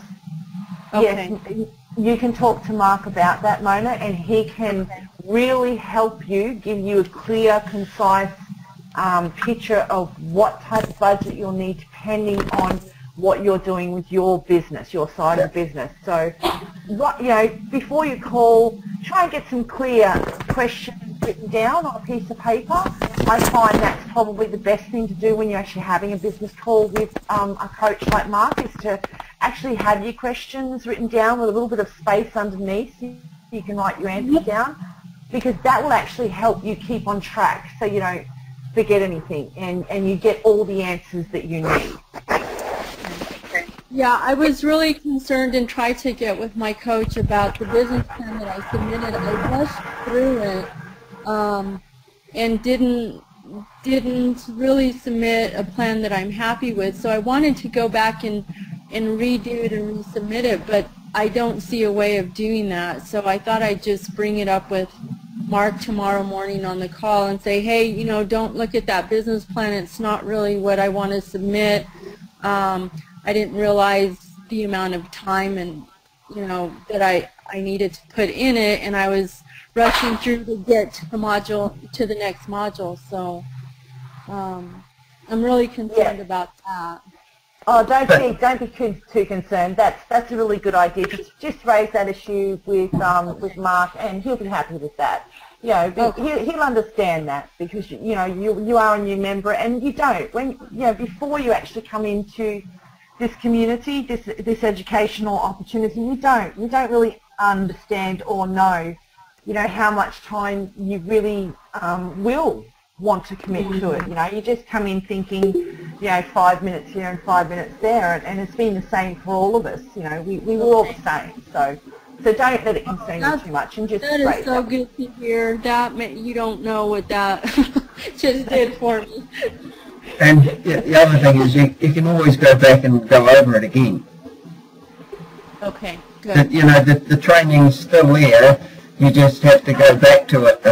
Okay. Yes, you can talk to Mark about that, Mona, and he can really help you, give you a clear, concise picture of what type of budget you'll need depending on what you're doing with your business, your side of the business. So, before you call, try and get some clear questions written down on a piece of paper. I find that's probably the best thing to do when you're actually having a business call with a coach like Mark, is to actually have your questions written down with a little bit of space underneath so you can write your answers down, because that will actually help you keep on track so you don't forget anything and you get all the answers that you need. Yeah, I was really concerned and tried to get with my coach about the business plan that I submitted. I rushed through it and didn't really submit a plan that I'm happy with. So I wanted to go back and redo it and resubmit it, but I don't see a way of doing that. So I thought I'd just bring it up with Mark tomorrow morning on the call and say, hey, don't look at that business plan. It's not really what I want to submit. I didn't realize the amount of time and that I needed to put in it, and I was rushing through to get to the next module. So I'm really concerned about that. Oh, don't be too concerned. That's a really good idea. Just raise that issue with Mark, and he'll be happy with that. He'll understand that, because you are a new member, and you don't before you actually come into this community, this educational opportunity, you don't really understand or know how much time you really will want to commit to it. You just come in thinking 5 minutes here and 5 minutes there, and it's been the same for all of us. We were all the same. So don't let it concern you too much, and just that is so good to hear. That you don't know what that just did for me. And the other thing is you can always go back and go over it again. Okay, good. The training's still there. You just have to go back to it.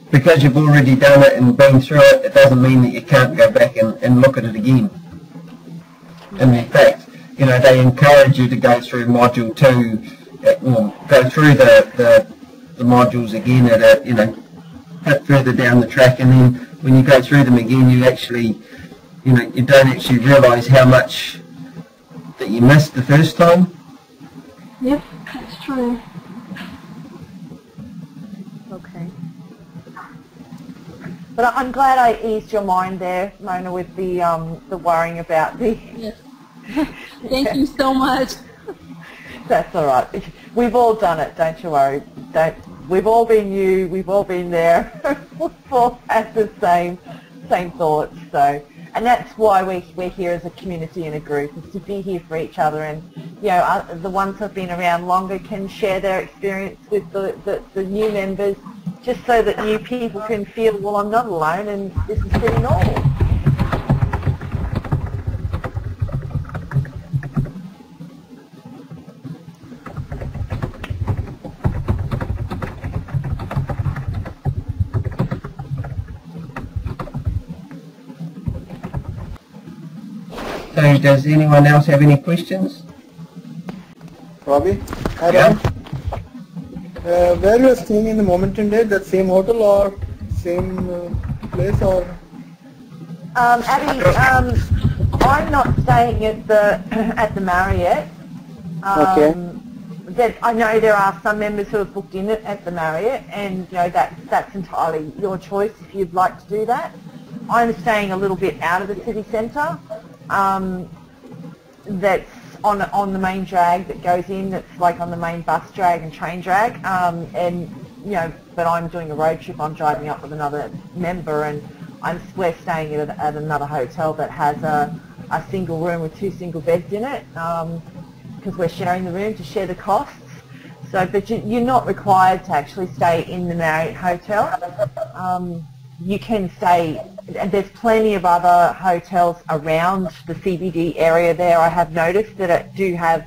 Because you've already done it and been through it, it doesn't mean that you can't go back and look at it again. And in fact, they encourage you to go through Module 2, go through the modules again at a bit further down the track, and then when you go through them again, you actually, you don't actually realise how much that you missed the first time. Yep, that's true. Okay. But I'm glad I eased your mind there, Mona, with the worrying about the... Yes. Thank you so much. That's all right. We've all done it. Don't you worry. We've all been you. We've all been there. We've all had the same thoughts. So, and that's why we're here as a community and a group, is to be here for each other. And the ones who've been around longer can share their experience with the new members, just so that new people can feel, well, I'm not alone, and this is pretty normal. So does anyone else have any questions? Robbie? Hi, Yeah. Robbie. Where you are staying in the Momentum Day? That same hotel or same place or? Abby, I'm not staying at the Marriott. Okay. I know there are some members who have booked in at the Marriott, and that's entirely your choice if you'd like to do that. I'm staying a little bit out of the city centre. That's on the main drag that goes in. That's like on the main bus drag and train drag. But I'm doing a road trip. I'm driving up with another member, and we're staying at another hotel that has a single room with 2 single beds in it, because we're sharing the room to share the costs. So, but you're not required to actually stay in the Marriott hotel. You can stay, and there's plenty of other hotels around the CBD area there. I have noticed that it do have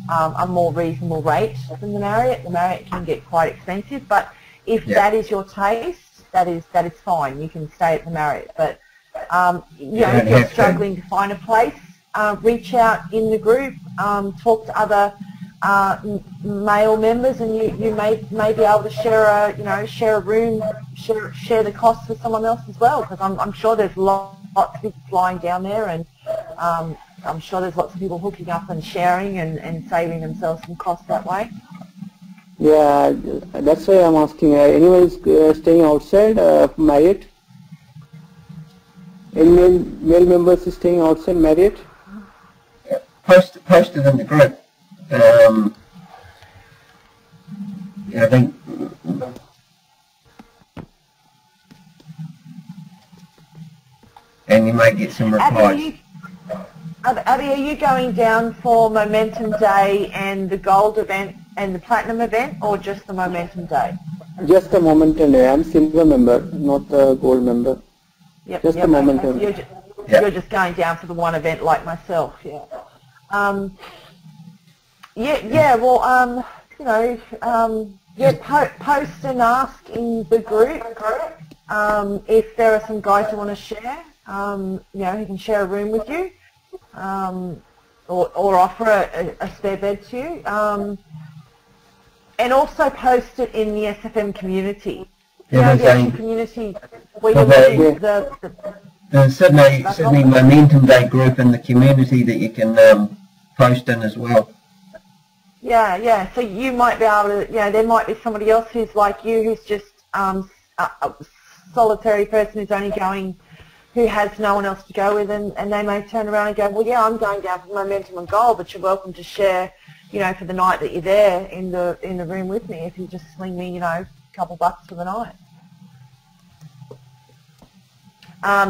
a more reasonable rate than the Marriott. The Marriott can get quite expensive, but if that is your taste, that is fine. You can stay at the Marriott. But if you're struggling to find a place, reach out in the group, talk to other male members, and you may be able to share a room, share the costs with someone else as well, because I'm sure there's lots of people flying down there, and I'm sure there's lots of people hooking up and sharing and saving themselves some costs that way. Yeah, that's why I'm asking. Anyone is staying outside Marriott? Any male members is staying outside Marriott? Posted in the group. I think and you may get some replies. Abby, are you going down for Momentum Day and the Gold event and the Platinum event, or just the Momentum Day? Just the Momentum Day. I'm silver member, not the gold member. Just the Momentum. Okay. So you're just going down for the one event like myself, yeah. Post and ask in the group if there are some guys who want to share, who can share a room with you, or offer a spare bed to you. And also post it in the SFM community. The actual community where you're the Sydney Momentum Day group in the community that you can post in as well. Yeah. So you might be able to, there might be somebody else who's like you, who's just a solitary person who's only going, who has no one else to go with, and they may turn around and go, well, yeah, I'm going down for Momentum and Gold, but you're welcome to share, for the night that you're there in the room with me, if you just sling me, a couple bucks for the night.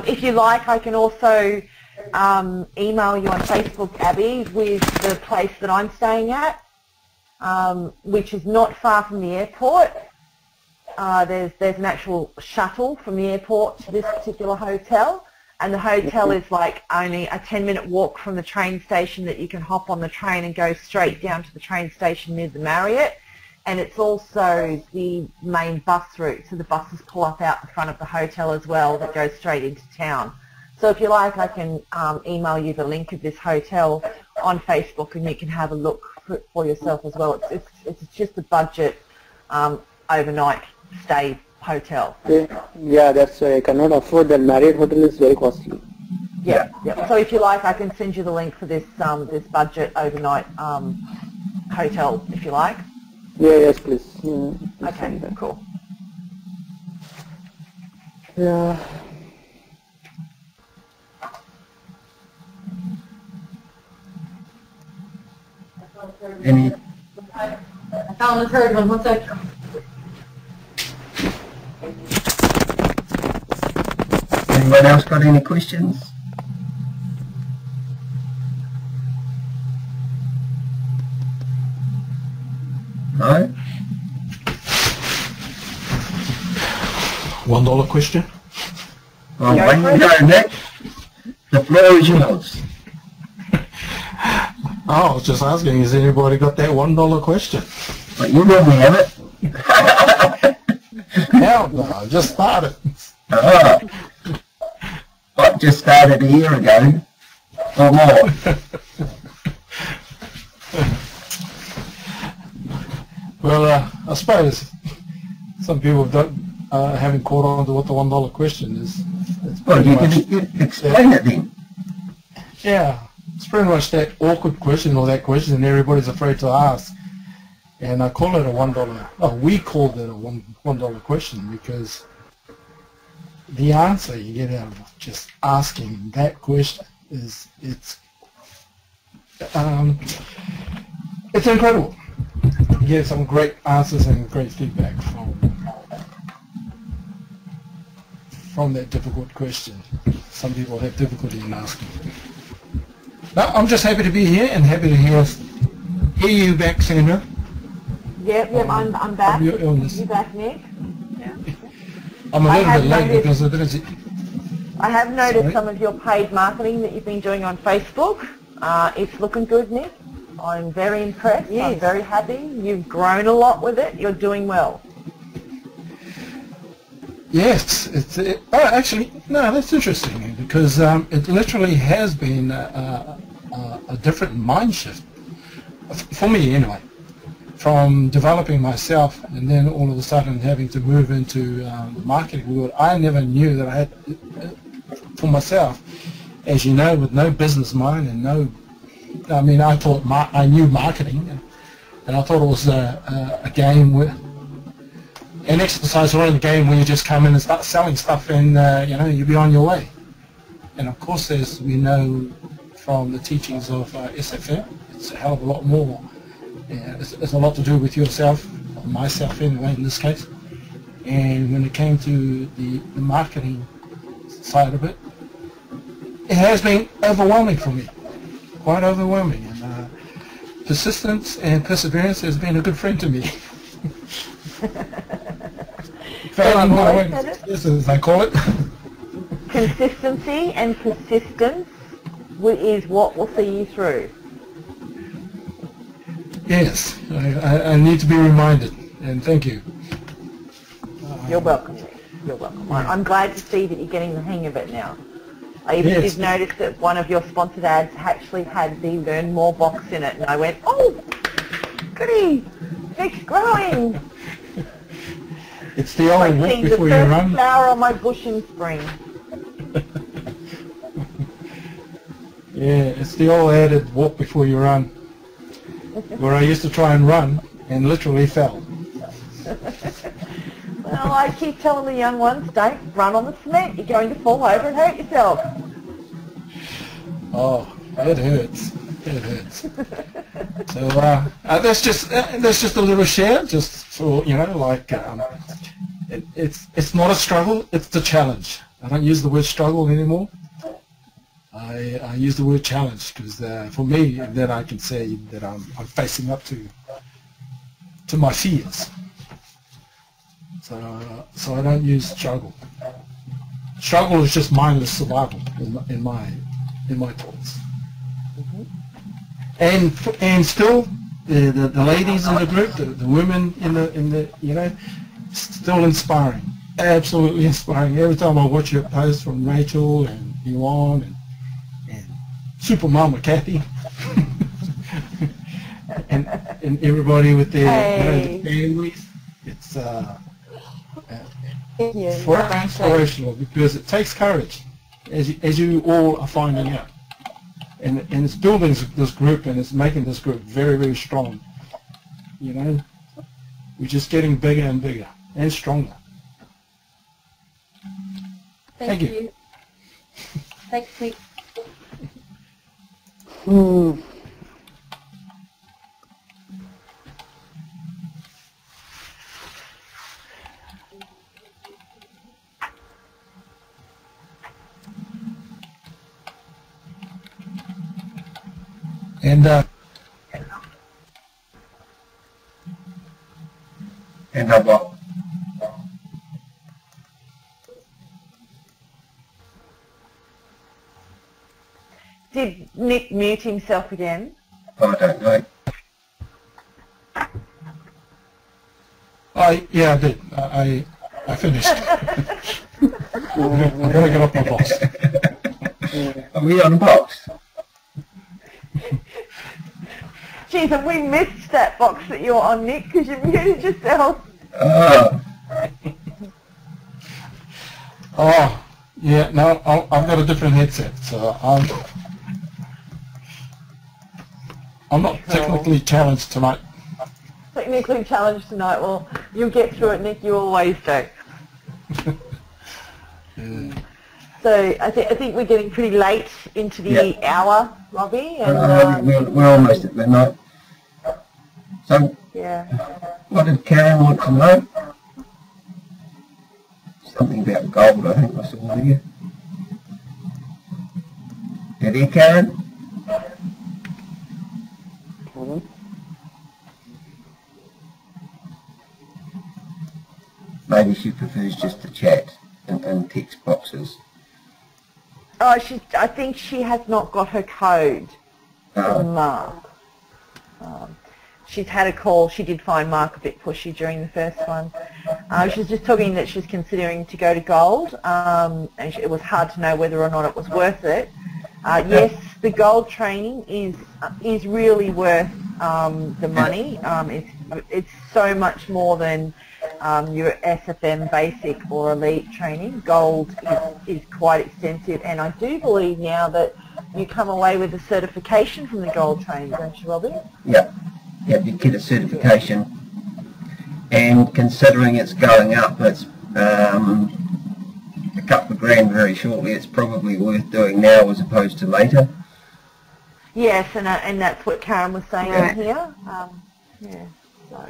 If you like, I can also email you on Facebook, Abby, with the place that I'm staying at, which is not far from the airport. There's an actual shuttle from the airport to this particular hotel, and the hotel is like only a 10-minute walk from the train station, that you can hop on the train and go straight down to the train station near the Marriott. And it's also the main bus route, so the buses pull up out the front of the hotel as well, that goes straight into town. So if you like, I can email you the link of this hotel on Facebook, and you can have a look for yourself as well. It's just a budget overnight stay hotel. Yeah, that's why I cannot afford that. Marriott hotel is very costly. Yeah. So if you like, I can send you the link for this this budget overnight hotel, if you like. Yeah, yes, please. Yeah, okay, cool. Yeah. Any on the third one. 1 second. Anyone else got any questions? No? $1 question? Well, when you go, Nick, the floor is yours. Oh, I was just asking, has anybody got that $1 question? But you normally have it. Hell no, I just started. Oh. What, just started a year ago? Or more? Well, I suppose some people haven't caught on to what the $1 question is. Well, you can explain it then. Yeah, it's pretty much that awkward question or that question everybody's afraid to ask. And I call it a $1. Oh, we called it a $1 question because the answer you get out of just asking that question is it's incredible. You get some great answers and great feedback from that difficult question. Some people have difficulty in asking. No, I'm just happy to be here and happy to hear you back, Sandra. Yep, I'm back. Your illness. You back, Nick? Yeah. I'm a little bit late because I didn't see. I have noticed some of your paid marketing that you've been doing on Facebook. It's looking good, Nick. I'm very impressed. Yes. I'm very happy. You've grown a lot with it. You're doing well. Yes, actually, no, that's interesting because it literally has been a different mind shift for me anyway. From developing myself and then all of a sudden having to move into the marketing world, I never knew that I had, for myself, as you know, with no business mind and I thought I knew marketing and I thought it was a game where, an exercise or a game where you just come in and start selling stuff and you'll be on your way. And of course, as we know from the teachings of SFM, it's a hell of a lot more. It's a lot to do with yourself, or myself anyway in this case. And when it came to the marketing side of it, it has been overwhelming for me, quite overwhelming. And persistence and perseverance has been a good friend to me. As I call it. Consistency and persistence is what will see you through. Yes, I need to be reminded, and thank you. You're welcome. You're welcome. I'm glad to see that you're getting the hang of it now. I even did notice that one of your sponsored ads actually had the Learn More box in it, and I went, oh, goody, it's growing. It's the old walk before you run. The first flower on my bush in spring. Yeah, it's the old added walk before you run. Where I used to try and run and literally fell. Well, I keep telling the young ones, don't run on the cement. You're going to fall over and hurt yourself. Oh, it hurts. It hurts. So that's just a little share, just for it's not a struggle. It's the challenge. I don't use the word struggle anymore. I use the word challenge because for me, then I can say that I'm facing up to my fears. So I don't use struggle. Struggle is just mindless survival in my thoughts. Mm-hmm. And still, the ladies in the group, the women in the still inspiring, absolutely inspiring. Every time I watch your posts from Rachel and Yuan and Super Mama Kathy and everybody with their families, it's forever inspirational because it takes courage, as you all are finding out, and it's building this group and it's making this group very, very strong. We're just getting bigger and bigger and stronger. Thank you. Thanks, Nick. And And how about? Did Nick mute himself again? I don't know. yeah, I did. I finished. I'm gonna get off my box. Are we on a box? Geez, have we missed that box that you're on, Nick, because you muted yourself? Oh, yeah, no, I've got a different headset, so I'm not technically challenged tonight. Technically challenged tonight. Well, you'll get through it, Nick. You always do. So I think we're getting pretty late into the hour, Robbie. And, we're almost at midnight. So, yeah. What did Karen want to know? Something about gold, I think I saw there. Did he, Karen? Maybe she prefers just to chat and text boxes. Oh, I think she has not got her code from Mark. She's had a call. She did find Mark a bit pushy during the first one. She's just talking that she's considering to go to gold, and it was hard to know whether or not it was worth it. Yes, the gold training is really worth the money. It's so much more than your SFM basic or elite training. Gold is quite extensive, and I do believe now that you come away with a certification from the gold training, don't you, Robbie? Yeah. Yeah, you get a certification, and considering it's going up, it's a couple of grand very shortly, it's probably worth doing now as opposed to later. Yes, and that's what Karen was saying here. Yeah, so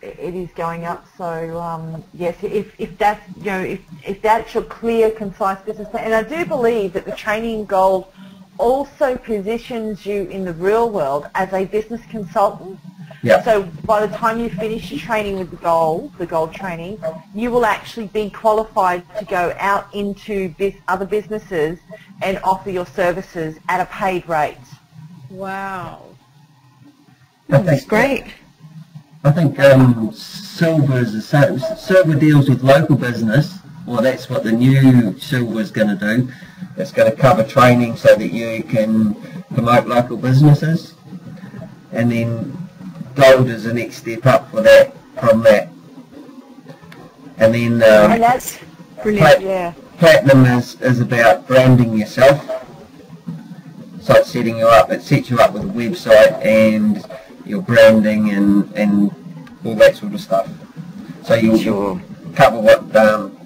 it is going up. So yes, if that's if that's your clear, concise business plan, and I do believe that the training in gold also positions you in the real world as a business consultant. Yeah. So by the time you finish your training with the gold training, you will actually be qualified to go out into other businesses and offer your services at a paid rate. Wow. That's great. I think silver is the same. Silver deals with local business. Well, that's what the new silver is going to do. It's going to cover training so that you can promote local businesses, and then gold is the next step up for that. From that, and then and that's brilliant. Platinum is about branding yourself. So it's setting you up. It sets you up with a website and your branding and all that sort of stuff. So you'll cover what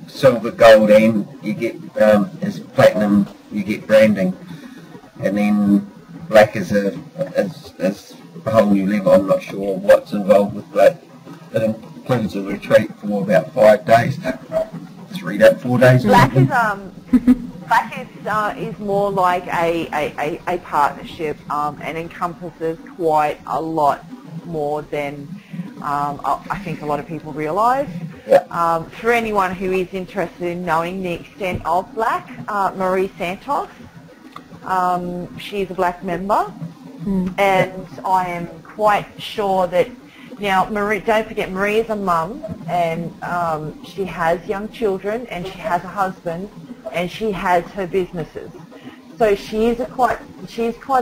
silver, gold, and you get as platinum. You get branding, and then black is a whole new level. I'm not sure what's involved with black. It includes a retreat for about 5 days. 4 days. Black is more like a partnership and encompasses quite a lot more than I think a lot of people realise. Yeah. For anyone who is interested in knowing the extent of black, Marie Santos, she's a black member, and I am quite sure that now Marie, don't forget, Marie is a mum, and she has young children, and she has a husband, and she has her businesses. So she is quite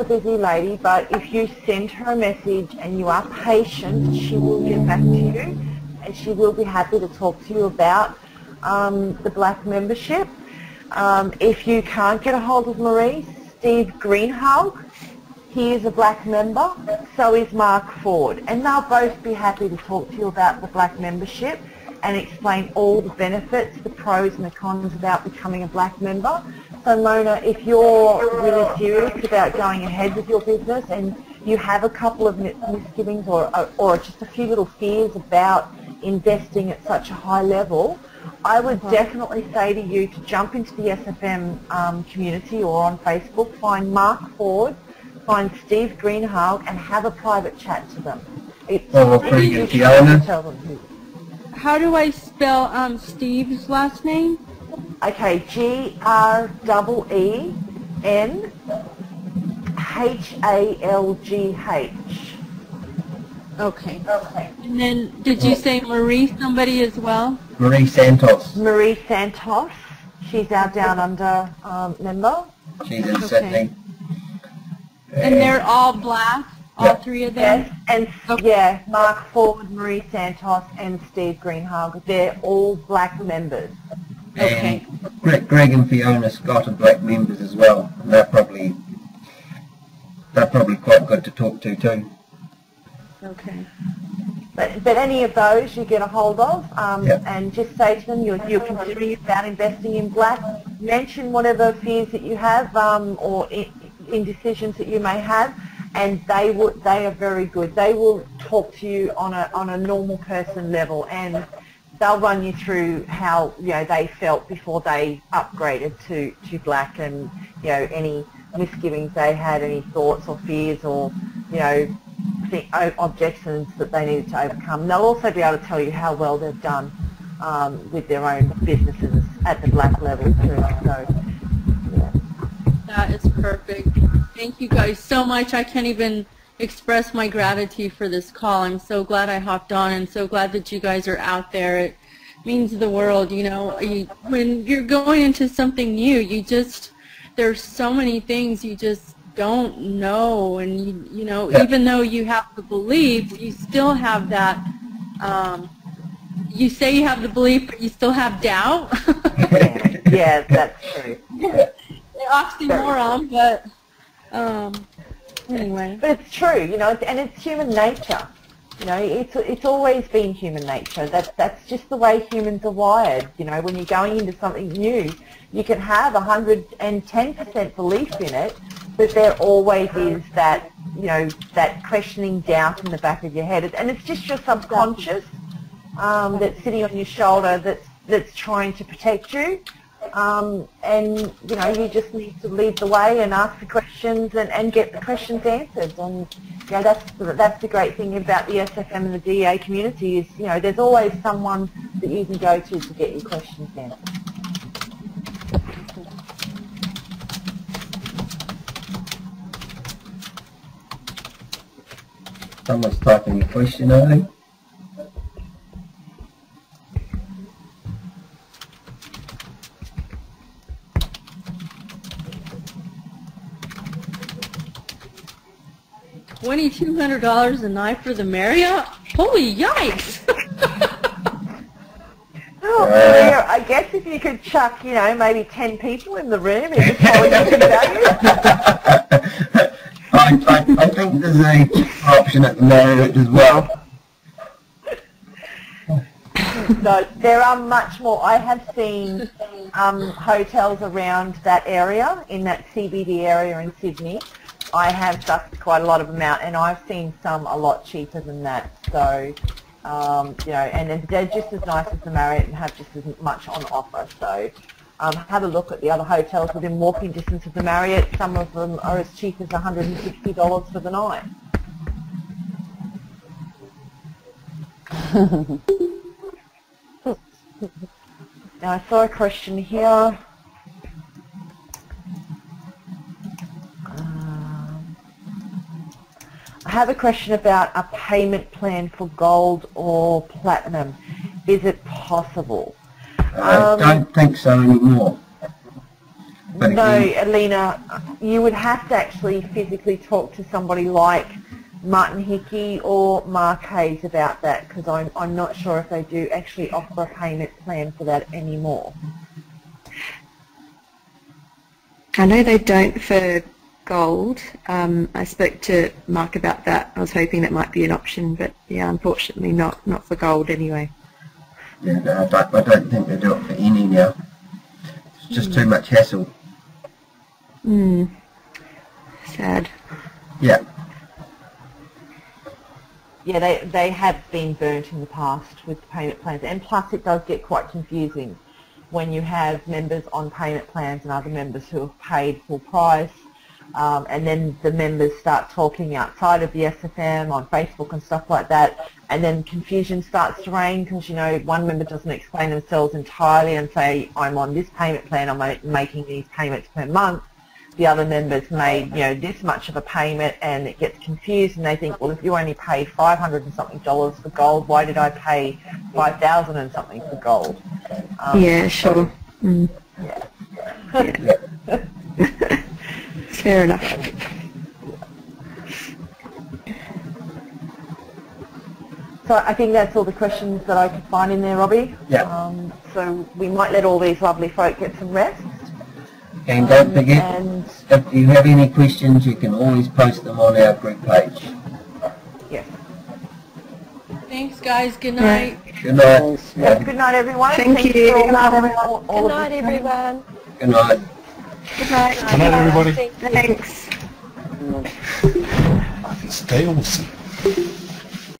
a busy lady, but if you send her a message and you are patient, she will get back to you, and she will be happy to talk to you about the black membership. If you can't get a hold of Marie, Steve Greenhalgh, he is a black member, so is Mark Ford, and they'll both be happy to talk to you about the black membership and explain all the benefits, the pros and the cons about becoming a black member. So Mona, if you're really serious about going ahead with your business and you have a couple of misgivings or just a few little fears about investing at such a high level, I would definitely say to you to jump into the SFM community or on Facebook, find Mark Ford, find Steve Greenhalgh and have a private chat to them. It's Or Greg and Fiona. tell them who. How do I spell Steve's last name? Okay, GREENHALGH. Okay. And then did you say Marie somebody as well? Marie Santos. Marie Santos. She's our Downunder member. She's in Sydney. And they're all black, all three of them? Yes, and yeah, Mark Ford, Marie Santos, and Steve Greenhalgh. They're all black members. Okay. And Greg and Fiona Scott are black members as well. And they're probably quite good to talk to too. Okay. But any of those you get a hold of, and just say to them you're considering about investing in black. Mention whatever fears that you have, or indecisions that you may have, and they are very good. They will talk to you on a normal person level, and they'll run you through how they felt before they upgraded to black, and any misgivings they had, any thoughts or fears, or objections that they needed to overcome. They'll also be able to tell you how well they've done with their own businesses at the black level too. So, yeah. That is perfect. Thank you guys so much. I can't even express my gratitude for this call. I'm so glad I hopped on, and so glad that you guys are out there. It means the world. When you're going into something new, there's so many things you just don't know, and even though you have the belief, you still have that. You say you have the belief, but you still have doubt. Yeah, that's true. Oxymoron, but anyway. But it's true, and it's human nature. It's always been human nature. That's just the way humans are wired. When you're going into something new, you can have 110% belief in it, but there always is that, that questioning doubt in the back of your head, and it's just your subconscious that's sitting on your shoulder that's trying to protect you. And you just need to lead the way and ask the questions and get the questions answered. And that's the great thing about the SFM and the DEA community is there's always someone that you can go to get your questions answered. Someone's typing a question, I think. $2,200 a night for the Marriott? Holy yikes! Well, I guess if you could chuck, maybe 10 people in the room, it's probably a good value. I think there's a cheaper option at the Marriott as well. No, there are much more. I have seen hotels around that area, in that CBD area in Sydney. I have sucked quite a lot of them out, and I've seen some a lot cheaper than that. So, and they're just as nice as the Marriott and have just as much on offer. So, have a look at the other hotels within walking distance of the Marriott. Some of them are as cheap as $160 for the night. Now, I saw a question here. I have a question about a payment plan for gold or platinum. Is it possible? I don't think so anymore. But no, Alina, you would have to actually physically talk to somebody like Martin Hickey or Mark Hayes about that, because I'm not sure if they do actually offer a payment plan for that anymore. I know they don't for gold. I spoke to Mark about that. I was hoping that might be an option, but yeah, unfortunately not for gold anyway. Yeah, no, I don't think they do it for any now. It's just too much hassle. Sad. Yeah. Yeah, they have been burnt in the past with payment plans, and plus it does get quite confusing when you have members on payment plans and other members who have paid full price. and then the members start talking outside of the SFM on Facebook and stuff like that, and then confusion starts to reign because, you know, one member doesn't explain themselves entirely and say, I'm on this payment plan, I'm making these payments per month. The other members made, you know, this much of a payment, and it gets confused, and they think, well, if you only paid $500 and something for gold, why did I pay $5,000 and something for gold? Yeah, sure. Mm. Yeah. Fair enough. So I think that's all the questions that I could find in there, Robbie. Yeah. So we might let all these lovely folk get some rest. And don't forget, if you have any questions, you can always post them on our group page. Yes. Thanks, guys. Good night. Good night. Yeah. Good night, everyone. Thank you. Good night, everyone. Good night, everyone. Good night. Good night. Good night, everybody. Thanks. Stay awesome.